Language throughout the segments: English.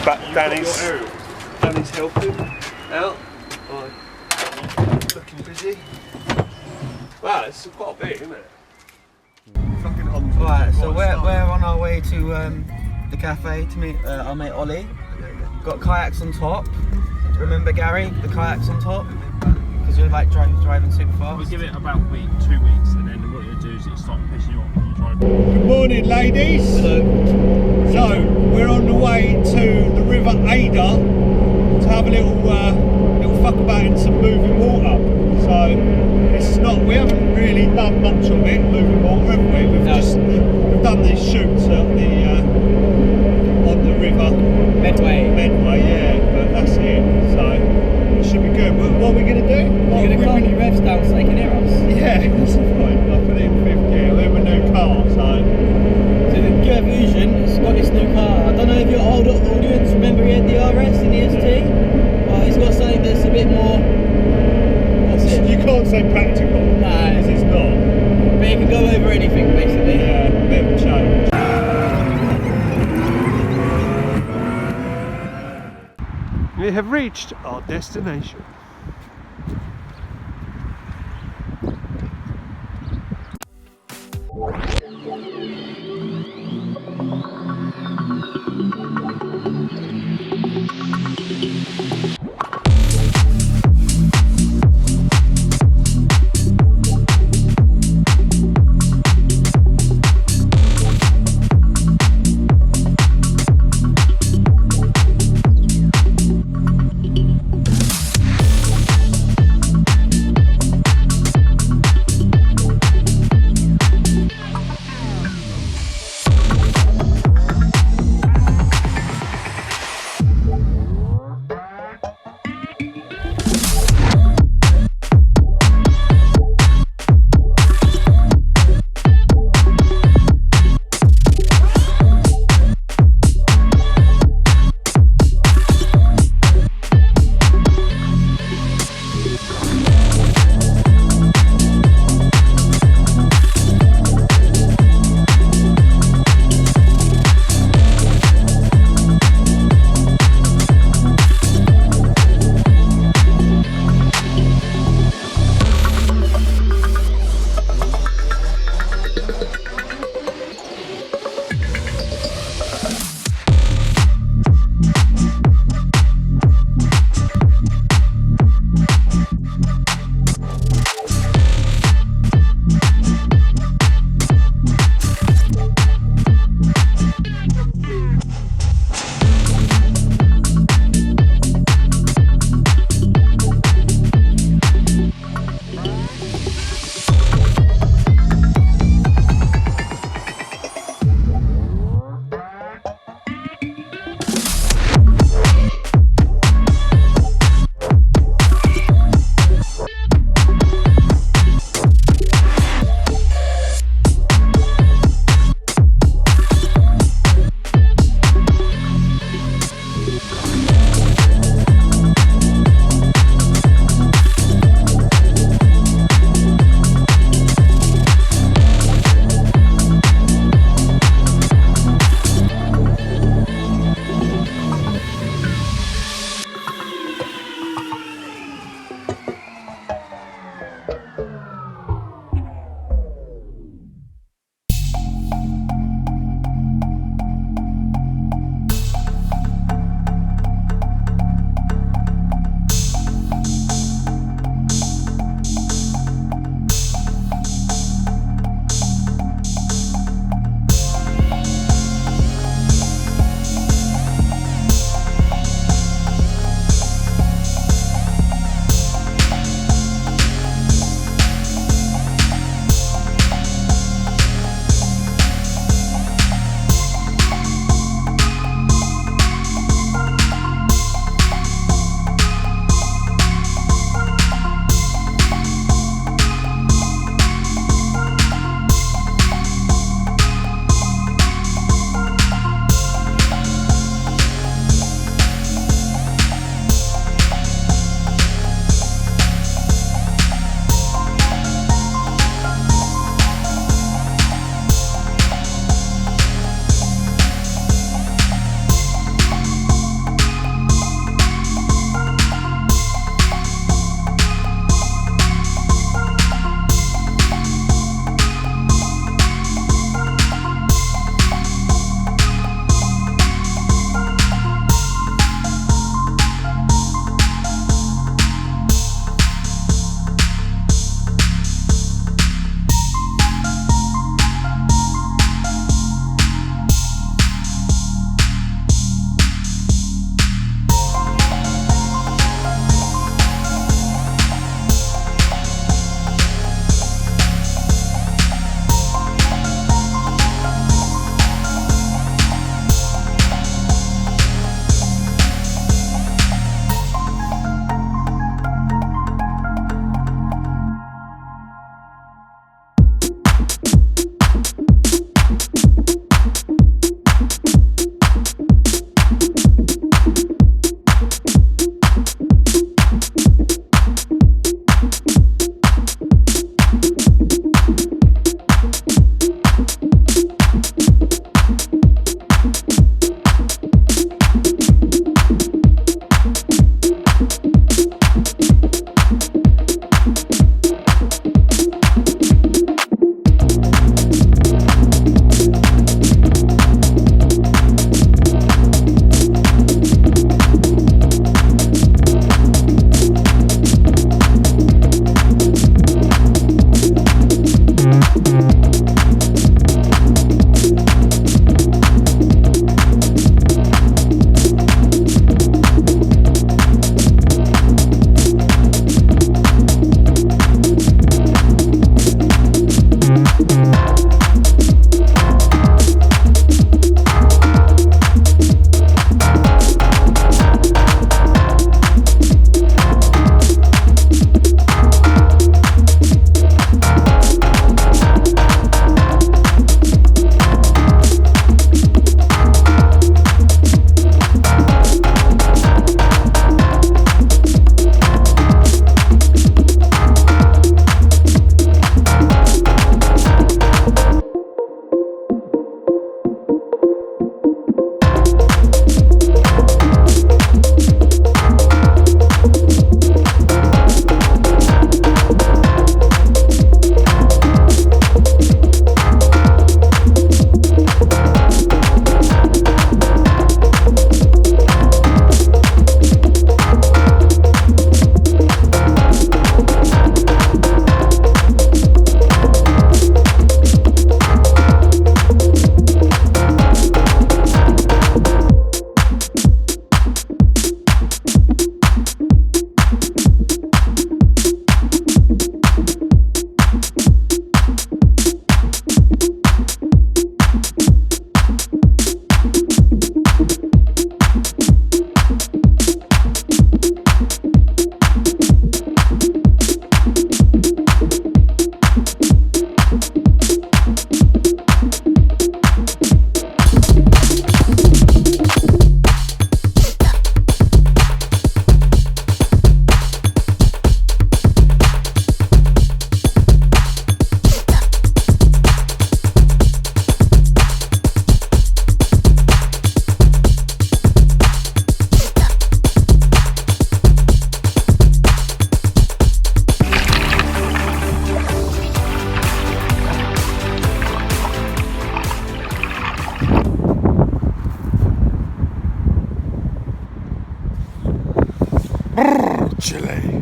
Danny's helping out. Looking busy. Wow, it's quite big, isn't it? Right, so we're on our way to the cafe to meet our mate Ollie. Got kayaks on top. Remember Gary, the kayaks on top? Because you're like driving super fast. We'll give it about 2 weeks, and then what you'll do is it'll start pissing you off. Good morning, ladies. Hello. So we're on the way to the River Adur to have a little fuck about in some moving water. So we haven't really done much of it, moving water, have we? We've done these shoots on the river. Medway, yeah, but that's it. So it should be good. What are we going to do? You're going to calm your revs down so they can hear us? Yeah, that's fine. I put it in 5th gear. We have a new car, so the GERfusion has got this new car. I don't know if your older audience remember he had the RS and the ST. Well, he's got something that's a bit more. You can't say practical. No, because it's not. But it can go over anything, basically. Yeah, a bit of a change. We have reached our destination.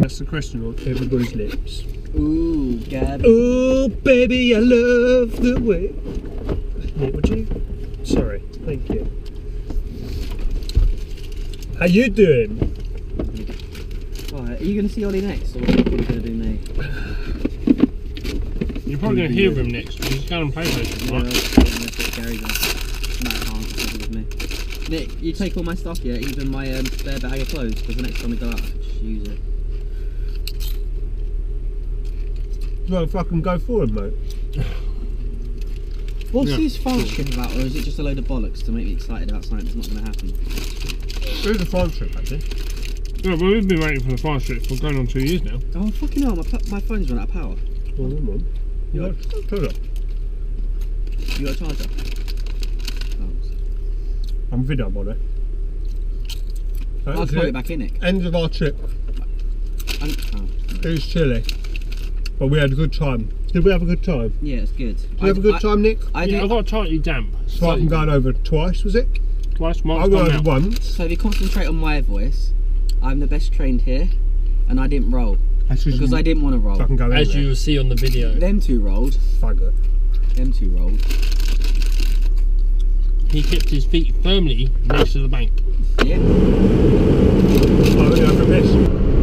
That's the question on everybody's lips. Ooh, Gab. Oh, baby, I love the way. Nick, would you? Sorry, thank you. How you doing? Alright, are you going to see Ollie next, or are you going to do me? You're probably going to hear him next. He's going on PlayStation, Yeah, right? that's what Gary's on. Matt can't, because with me. Nick, you take all my stuff, yeah? Even my spare bag of clothes, because the next time we go out, I can just use it. Well, fucking go forward, mate. What's Yeah. this France trip about, or is it just a load of bollocks to make me excited about something that's not going to happen? Where's the France trip, actually? Yeah, well, we've been waiting for the fast trip for going on 2 years now. Oh, fucking hell, my phone's run out of power. Well, come on. You got a charger? You got a charger? Thanks. I'm video on it. That I'll is plug it. it back in, Nick. End of our trip. It was chilly, but we had a good time. Did we have a good time? Yeah, it's good. Did you have a good time, Nick? I Yeah, I did. got tightly damp. So I'm going over twice, was it? Twice, I Mark's went gone over out. once. So if you concentrate on my voice, I'm the best trained here, and I didn't roll because I didn't want to roll. Fucking go in As there. you will see on the video. Them two rolled. Faggot. Them two rolled. He kept his feet firmly next to the bank. Yeah. Oh, yeah, from this.